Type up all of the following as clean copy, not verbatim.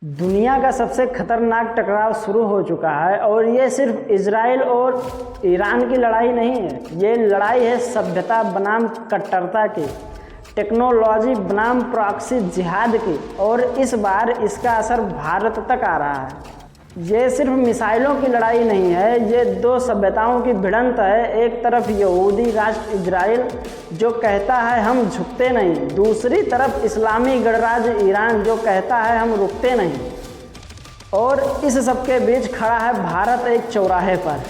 दुनिया का सबसे खतरनाक टकराव शुरू हो चुका है और ये सिर्फ इजराइल और ईरान की लड़ाई नहीं है। ये लड़ाई है सभ्यता बनाम कट्टरता की, टेक्नोलॉजी बनाम प्रॉक्सी जिहाद की, और इस बार इसका असर भारत तक आ रहा है। ये सिर्फ मिसाइलों की लड़ाई नहीं है, ये दो सभ्यताओं की भिड़ंत है। एक तरफ यहूदी राष्ट्र इजराइल जो कहता है हम झुकते नहीं, दूसरी तरफ इस्लामी गणराज्य ईरान जो कहता है हम रुकते नहीं। और इस सब के बीच खड़ा है भारत एक चौराहे पर।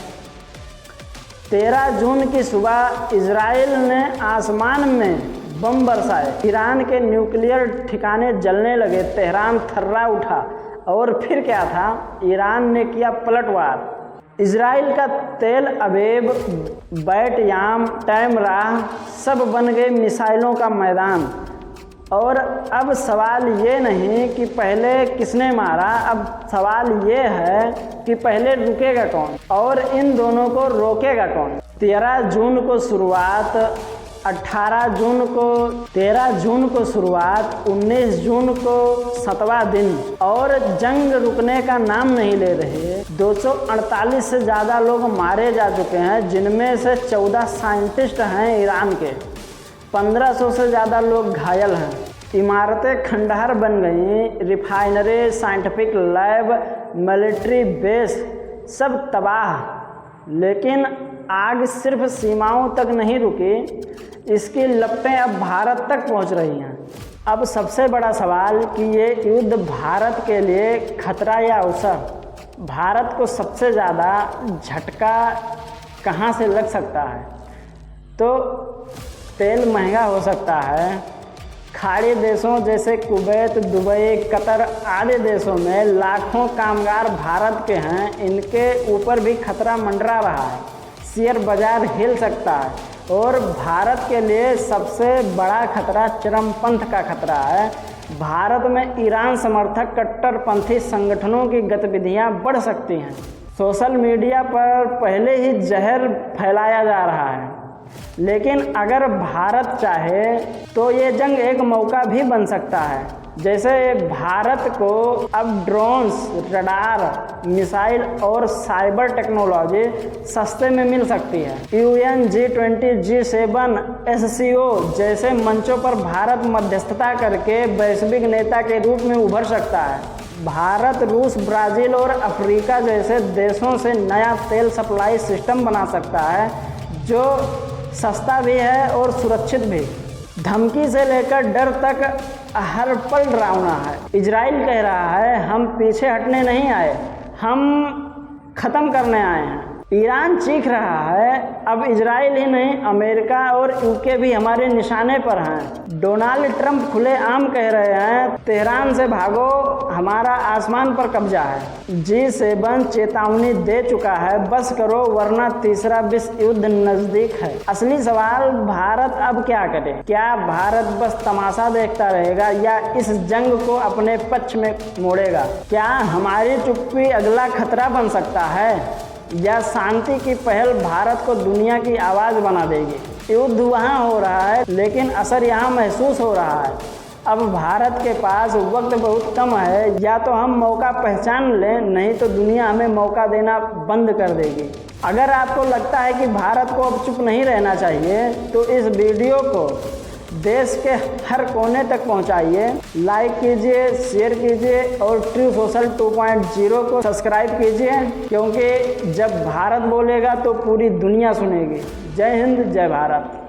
13 जून की सुबह इजराइल ने आसमान में बम बरसाए, ईरान के न्यूक्लियर ठिकाने जलने लगे, तेहरान थर्रा उठा। और फिर क्या था, ईरान ने किया पलटवार। इजराइल का तेल अबेब, बैट याम, टैमराह सब बन गए मिसाइलों का मैदान। और अब सवाल ये नहीं कि पहले किसने मारा, अब सवाल ये है कि पहले रुकेगा कौन और इन दोनों को रोकेगा कौन। 13 जून को शुरुआत, 13 जून को शुरुआत, 19 जून को 7वां दिन, और जंग रुकने का नाम नहीं ले रहे। 248 से ज़्यादा लोग मारे जा चुके हैं, जिनमें से 14 साइंटिस्ट हैं ईरान के। 1500 से ज़्यादा लोग घायल हैं। इमारतें खंडहर बन गई, refinery, scientific lab, military base सब तबाह। लेकिन आग सिर्फ सीमाओं तक नहीं रुकी, इसकी लपटें अब भारत तक पहुंच रही हैं। अब सबसे बड़ा सवाल कि ये युद्ध भारत के लिए खतरा या अवसर। भारत को सबसे ज़्यादा झटका कहाँ से लग सकता है? तो तेल महंगा हो सकता है। खाड़ी देशों जैसे कुवैत, दुबई, कतर आदि देशों में लाखों कामगार भारत के हैं, इनके ऊपर भी खतरा मंडरा रहा है। शेयर बाजार हिल सकता है। और भारत के लिए सबसे बड़ा खतरा चरमपंथ का खतरा है। भारत में ईरान समर्थक कट्टरपंथी संगठनों की गतिविधियां बढ़ सकती हैं। सोशल मीडिया पर पहले ही जहर फैलाया जा रहा है, लेकिन अगर भारत चाहे तो ये जंग एक मौका भी बन सकता है। जैसे भारत को अब ड्रोन्स, रडार, मिसाइल और साइबर टेक्नोलॉजी सस्ते में मिल सकती है। UN, G20, G7, SCO जैसे मंचों पर भारत मध्यस्थता करके वैश्विक नेता के रूप में उभर सकता है। भारत रूस, ब्राज़ील और अफ्रीका जैसे देशों से नया तेल सप्लाई सिस्टम बना सकता है, जो सस्ता भी है और सुरक्षित भी। धमकी से लेकर डर तक हर पल डरावना है। इजराइल कह रहा है हम पीछे हटने नहीं आए, हम ख़त्म करने आए हैं। ईरान चीख रहा है अब इजराइल ही नहीं, अमेरिका और UK भी हमारे निशाने पर हैं। डोनाल्ड ट्रंप खुलेआम कह रहे हैं तेहरान से भागो, हमारा आसमान पर कब्जा है। G7 चेतावनी दे चुका है बस करो वरना तीसरा विश्व युद्ध नज़दीक है। असली सवाल भारत अब क्या करे? क्या भारत बस तमाशा देखता रहेगा या इस जंग को अपने पक्ष में मोड़ेगा? क्या हमारी चुप्पी अगला खतरा बन सकता है या शांति की पहल भारत को दुनिया की आवाज़ बना देगी? युद्ध वहाँ हो रहा है लेकिन असर यहाँ महसूस हो रहा है। अब भारत के पास वक्त बहुत कम है, या तो हम मौका पहचान लें, नहीं तो दुनिया हमें मौका देना बंद कर देगी। अगर आपको लगता है कि भारत को अब चुप नहीं रहना चाहिए तो इस वीडियो को देश के हर कोने तक पहुंचाइए, लाइक कीजिए, शेयर कीजिए और ट्रू सोशल 2.0 को सब्सक्राइब कीजिए, क्योंकि जब भारत बोलेगा तो पूरी दुनिया सुनेगी। जय हिंद, जय भारत।